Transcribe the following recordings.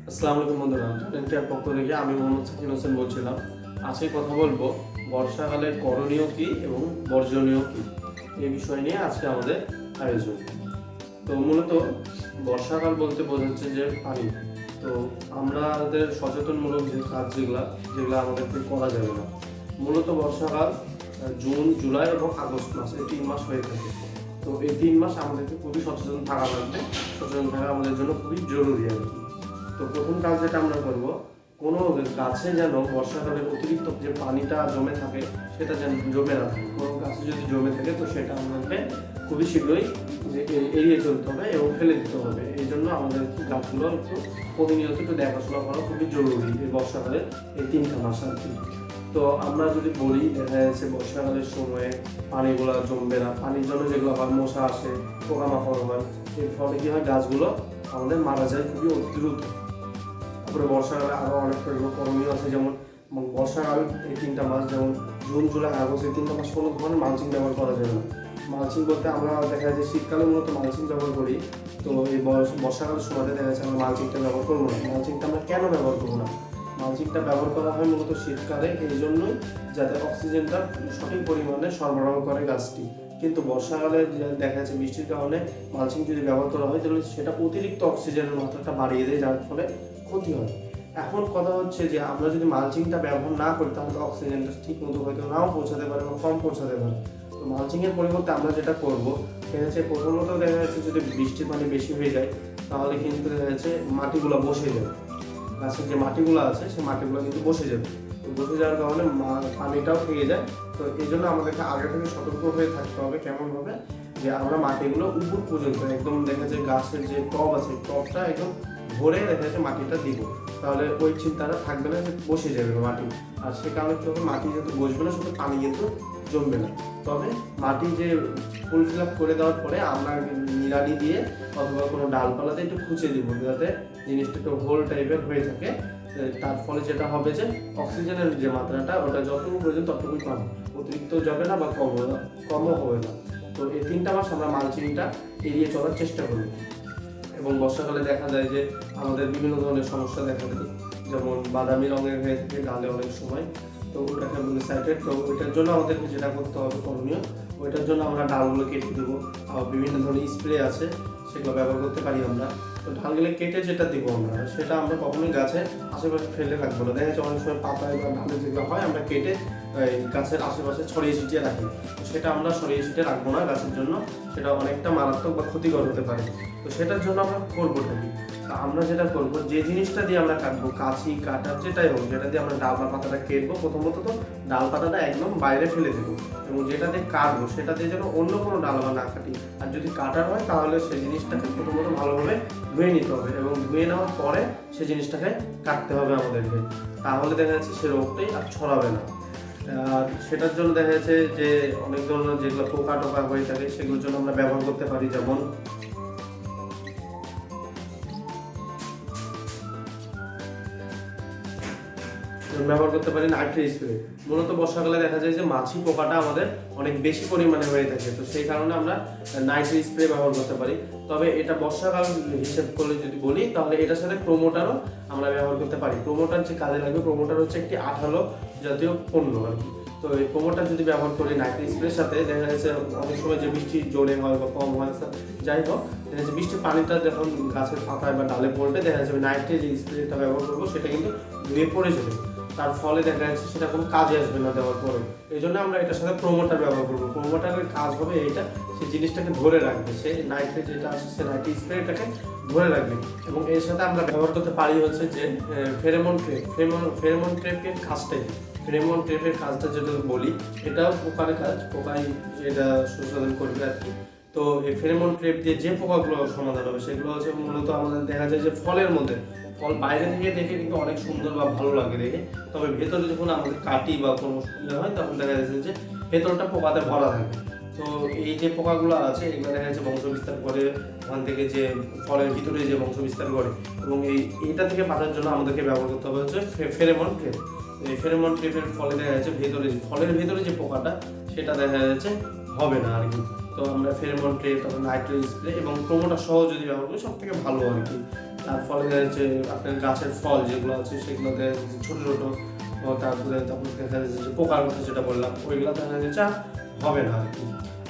আসসালামু আলাইকুম বন্ধুরা, চ্যানেলটির পক্ষ থেকে আমি মোহাম্মদ সাকিন হোসেন বলছিলাম। আজকে কথা বলবো বর্ষাকালে করণীয় কী এবং বর্জনীয় কী এই বিষয় নিয়ে আজকে আমাদের আয়োজন। তো মূলত বর্ষাকাল বলতে বোঝাচ্ছে যে পানি। তো আমাদের সচেতনমূলক যে কাজ যেগুলো আমাদেরকে করা যাবে না। মূলত বর্ষাকাল জুন, জুলাই এবং আগস্ট মাস, এই 3 মাস হয়ে থাকে। তো এই 3 মাস আমাদেরকে খুবই সচেতন থাকা লাগবে। সচেতন থাকা আমাদের জন্য খুবই জরুরি আর কি। তো প্রথম কাজ যেটা আমরা করব, কোনো গাছে যেন বর্ষাকালের অতিরিক্ত যে পানিটা জমে থাকে সেটা যেন জমে না থাকে। কোনো গাছে যদি জমে থাকে তো সেটা আমাদেরকে খুবই শীঘ্রই এড়িয়ে চলতে হবে এবং ফেলে দিতে হবে। এই জন্য আমাদের গাছগুলো একটু প্রতিনিয়ত একটু দেখাশোনা করা খুবই জরুরি এই বর্ষাকালের এই 3টা মাস আর কি। তো আমরা যদি বলি, দেখা যাচ্ছে বর্ষাকালের সময়ে পানিগুলো জমবে না, পানির জন্য যেগুলো হয় মশা আসে, পোকামাকড় হয়, এর ফলে কি হয় গাছগুলো আমাদের মারা যায় খুবই দ্রুত। তারপরে বর্ষাকালে আরও অনেক করণীয় আছে, যেমন বর্ষাকাল এই 3টা মাস, যেমন জুন, জুলাই, আগস্ট, এই 3টা মাস কোনো ধরনের মালচিং ব্যবহার করা যাবে না। মালচিং বলতে আমরা দেখা যায় শীতকালে মূলত মালচিং ব্যবহার করি। তো এই বর্ষাকালের সময়তে দেখা যাচ্ছে আমরা মালচিংটা ব্যবহার করবো না। মালচিংটা আমরা কেন ব্যবহার করবো না? মালচিংটা ব্যবহার করা হয় মূলত শীতকালে এই জন্যই, যাতে অক্সিজেনটা সঠিক পরিমাণে সরবরাহ করে গাছটি। কিন্তু বর্ষাকালে দেখা যাচ্ছে বৃষ্টির কারণে মালচিং যদি ব্যবহার করা হয় তাহলে সেটা অতিরিক্ত অক্সিজেনের মাত্রাটা বাড়িয়ে দেয়, যার ফলে ক্ষতি হয়। এখন কথা হচ্ছে যে আমরা যদি মালচিংটা ব্যবহার না করি তাহলে অক্সিজেনটা ঠিক মতো হয়তো নাও পৌঁছাতে পারে বা কম পৌঁছাতে পারে। তো মালচিংয়ের পরিবর্তে আমরা যেটা করবো, দেখা যাচ্ছে প্রথমত দেখা যাচ্ছে যদি বৃষ্টির পানি বেশি হয়ে যায় তাহলে কিন্তু দেখা যাচ্ছে মাটিগুলো বসে যাবে। গাছের যে মাটিগুলো আছে সেই মাটিগুলো কিন্তু বসে যাবে। তো বসে যাওয়ার কারণে পানিটাও থেকে যায়। তো এই জন্য আমাদেরকে আগে থেকে সতর্ক হয়ে থাকতে হবে। কেমনভাবে? যে আমরা মাটিগুলো উপর পর্যন্ত একদম দেখা যায় গাছের যে টব আছে টবটা একদম ভরে দেখা যাচ্ছে মাটিটা দিব, তাহলে ওই চিন্তাটা থাকবে না যে বসে যাবে মাটি। আর সে কারণে কি হবে, মাটি যেহেতু বসবে না শুধু পানি কিন্তু জমবে না। তবে মাটি যে ফুল ফিল আপ করে দেওয়ার পরে আমরা নিড়ানি দিয়ে অথবা কোনো ডালপালাতে একটু খুঁচে দিব, যাতে জিনিসটা একটু হোল টাইপের হয়ে থাকে। তার ফলে যেটা হবে যে অক্সিজেনের যে মাত্রাটা ওটা যতটুকু প্রয়োজন ততটুকুই পাবে, অতিরিক্ত যাবে না বা কমও হবে না। তো এই 3টা মাস আমরা মালচিংটা এড়িয়ে চলার চেষ্টা করি। এবং বর্ষাকালে দেখা যায় যে আমাদের বিভিন্ন ধরনের সমস্যা দেখা দেয়, যেমন বাদামি রঙের হয়ে থাকে ডালে অনেক সময়। তো ওটাকে বলে সাইটেড। তো ওইটার জন্য আমাদেরকে যেটা করতে হবে করণীয়, ওইটার জন্য আমরা ডালগুলো কেটে দেবো। বিভিন্ন ধরনের স্প্রে আছে, সেগুলো ব্যবহার করতে পারি আমরা। তো ডালগুলো কেটে যেটা দিব আমরা, সেটা আমরা কখনোই গাছের আশেপাশে ফেলে রাখবো না। দেখা যাচ্ছে অনেক সময় পাতায় বা ডালে যেগুলো হয় আমরা কেটে গাছের আশেপাশে ছড়িয়ে ছিটিয়ে রাখি। তো সেটা আমরা ছড়িয়ে ছিটিয়ে রাখবো না গাছের জন্য, সেটা অনেকটা মারাত্মক বা ক্ষতিকর হতে পারে। তো সেটার জন্য আমরা করবোটা কি? আমরা যেটা করবো, যে জিনিসটা দিয়ে আমরা কাটবো, কাঁচি কাটার যেটাই হোক, যেটা দিয়ে আমরা ডাল বা পাতাটা কেটবো, প্রথমত তো ডাল পাতাটা একদম বাইরে ফেলে দেবো। এবং যেটা দিয়ে কাটবো সেটা দিয়ে যেন অন্য কোনো ডাল বা না কাটি। আর যদি কাটার হয় তাহলে সেই জিনিসটাকে প্রথমত ভালোভাবে ধুয়ে নিতে হবে, এবং ধুয়ে নেওয়ার পরে সেই জিনিসটাকে কাটতে হবে আমাদেরকে। তাহলে দেখা যাচ্ছে সে রোগটাই আর ছড়াবে না। আর সেটার জন্য দেখা যাচ্ছে যে অনেক ধরনের যেগুলো পোকা টোকা হয়ে থাকে সেগুলোর জন্য আমরা ব্যবহার করতে পারি, যেমন ব্যবহার করতে পারি নাইট্রেট স্প্রে। মূলত বর্ষাকালে দেখা যায় যে মাছি পোকাটা আমাদের অনেক বেশি পরিমাণে হয়ে থাকে, তো সেই কারণে আমরা নাইট্রেট স্প্রে ব্যবহার করতে পারি। তবে এটা বর্ষাকাল হিসেব করে যদি বলি তাহলে এটার সাথে প্রোমোটারও আমরা ব্যবহার করতে পারি। প্রোমোটার যে কাজে লাগবে, প্রোমোটার হচ্ছে একটি আঠালো জাতীয় পণ্য আর কি। তো এই প্রোমোটার যদি ব্যবহার করি নাইট্রেট স্প্রের সাথে, দেখা যাচ্ছে অনেক সময় যে বৃষ্টি জোরে হয় বা কম হয়, যাই হোক দেখা যাচ্ছে বৃষ্টির পানিটা যখন গাছের পাতায় বা ডালে পড়বে, দেখা যাচ্ছে নাইট্রেট যে স্প্রেটা ব্যবহার করবো সেটা কিন্তু ধুয়ে পড়ে যাবে। তার ফলে দেখা যাচ্ছে সেটা কোনো কাজে আসবে না দেওয়ার পরে। এই জন্য আমরা এটার সাথে প্রোমোটার ব্যবহার করবো। প্রোমোটারের কাজ হবে এইটা, সেই জিনিসটাকে ধরে রাখবে, সে নাইট্রেট যেটা আসছে সে নাইট্রেট স্প্রেটাকে ধরে রাখবে। এবং এর সাথে আমরা ব্যবহার করতে পারি হচ্ছে যে ফেরোমন ট্রেপ। ফেরোমন ট্রেপের কাজটাই, ফেরোমন ট্রেপের কাজটা যেটা বলি, এটাও পোকার কাজ, পোকাই এটা সুশোধন করবে আর কি। তো এই ফেরোমন ট্রেপ দিয়ে যে পোকাগুলো সমাধান হবে সেগুলো হচ্ছে মূলত আমাদের দেখা যায় যে ফলের মধ্যে, ফল বাইরে থেকে দেখে কিন্তু অনেক সুন্দর বা ভালো লাগে দেখে, তবে ভেতরে যখন আমাদের কাটি বা কোনো ইয়ে হয় তখন দেখা যাচ্ছে যে ভেতরটা পোকাতে ভরা থাকে। তো এই যে পোকাগুলো আছে এগুলো দেখা যাচ্ছে বংশ বিস্তার করে ওখান থেকে, যে ফলের ভিতরে যে বংশ বিস্তার করে, এবং এইটা থেকে বাঁচার জন্য আমাদেরকে ব্যবহার করতে হবে হচ্ছে ফেরোমন ট্রেপ। এই ফেরোমন ট্রেপের ফলে দেখা যাচ্ছে ফলের ভেতরে যে পোকাটা সেটা দেখা যাচ্ছে হবে না আর কি। তো আমরা ফেরোমন ট্রেপ, তারপর নাইট্রেট স্প্রে এবং প্রোমোটার সহ যদি ব্যবহার করি সব থেকে ভালো আর কি। যার ফলে যে আপনার গাছের ফল যেগুলো আছে সেগুলোতে ছোট ছোট তারপরে দেখা যাচ্ছে যে পোকার কথা যেটা বললাম ওইগুলো দেখা যাচ্ছে হবে না আর কি।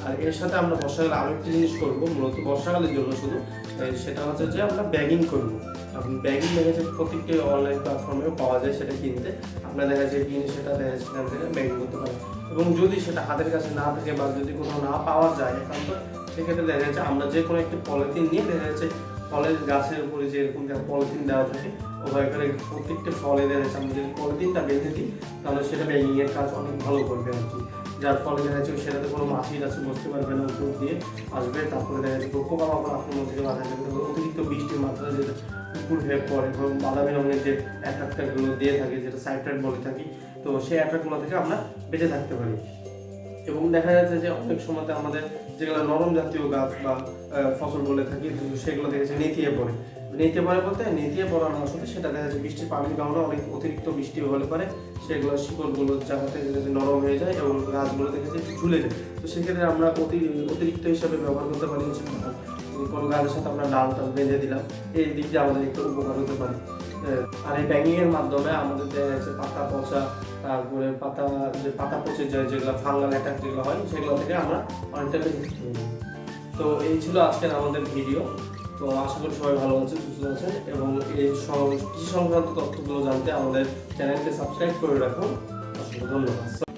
আর এর সাথে আমরা বর্ষাকালে আরও একটি জিনিস করবো, মূলত বর্ষাকালের জন্য শুধু, সেটা হচ্ছে যে আমরা ব্যাগিং করবো। আপনি ব্যাগিং দেখা যাচ্ছে প্রত্যেকটি অনলাইন প্ল্যাটফর্মেও পাওয়া যায়, সেটা কিনতে আপনার দেখা যায় কিনে সেটা দেখা যাচ্ছে সেখান থেকে ব্যাগিং করতে পারেন। এবং যদি সেটা হাতের কাছে না থাকে বা যদি কোথাও না পাওয়া যায় একান্ত, সেক্ষেত্রে দেখা যাচ্ছে আমরা যে কোনো একটি পলিথিন নিয়ে দেখা যাচ্ছে ফলের গাছের উপরে যে এরকম পলিথিন দেওয়া থাকে ওভাবে করে প্রত্যেকটা ফলে দেখা যাচ্ছে আমরা যদি পলিথিনটা বেঁধে দিই তাহলে সেটা ব্যাগিংয়ের কাজ অনেক ভালো করবে আর কি। যার ফলে দেখা যাচ্ছে সেটাতে কোনো মাছি টাছি বসতে পারবে না, উপর দিয়ে আসবে। তারপরে দেখা যাচ্ছে পোকামাকড় আক্রমণ থেকে বাঁচা যাবে। অতিরিক্ত বৃষ্টির মাত্রা যেটা পুকুর হয়ে পড়ে এবং বাদামি রঙের যে অ্যাট্রাক্টারগুলো দিয়ে থাকে যেটা সাইট্রাইট বলে থাকি, তো সেই অ্যাট্রাক্টগুলো থেকে আমরা বেঁচে থাকতে পারি। এবং দেখা যাচ্ছে যে অনেক সময়তে আমাদের যেগুলো নরম জাতীয় গাছ বা ফসল বলে থাকি সেগুলো দেখেছে নেতিয়ে পড়ে। নেতিয়ে পড়ে বলতে নেতিয়ে পড়া না, আসলে সেটা দেখা যাচ্ছে বৃষ্টির পানির কারণে অনেক অতিরিক্ত বৃষ্টি হলে পরে সেগুলো শিকড়গুলো জায়গাতে নরম হয়ে যায় এবং গাছগুলো দেখেছে ঝুলে যায়। তো সেক্ষেত্রে আমরা অতিরিক্ত হিসাবে ব্যবহার করতে পারি কোনো গাছের সাথে আমরা ডাল বেঁধে দিলাম, এই দিক দিয়ে আমাদের একটু উপকার হতে পারে। আর এই ব্যাগিংয়ের মাধ্যমে আমাদের দেখা যাচ্ছে পাতা পচা, তারপরে পাতা পচে যায় যেগুলো ফাঙ্গাল অ্যাটাক যেগুলো হয় সেগুলো থেকে আমরা অনেকটা বেঁচে থাকতে পারি। তো এই ছিল আজকের আমাদের ভিডিও। তো আশা করি সবাই ভালো আছেন, সুস্থ আছেন এবং এই কৃষি সংক্রান্ত তথ্যগুলো জানতে আমাদের চ্যানেলকে সাবস্ক্রাইব করে রাখুন। অসংখ্য ধন্যবাদ।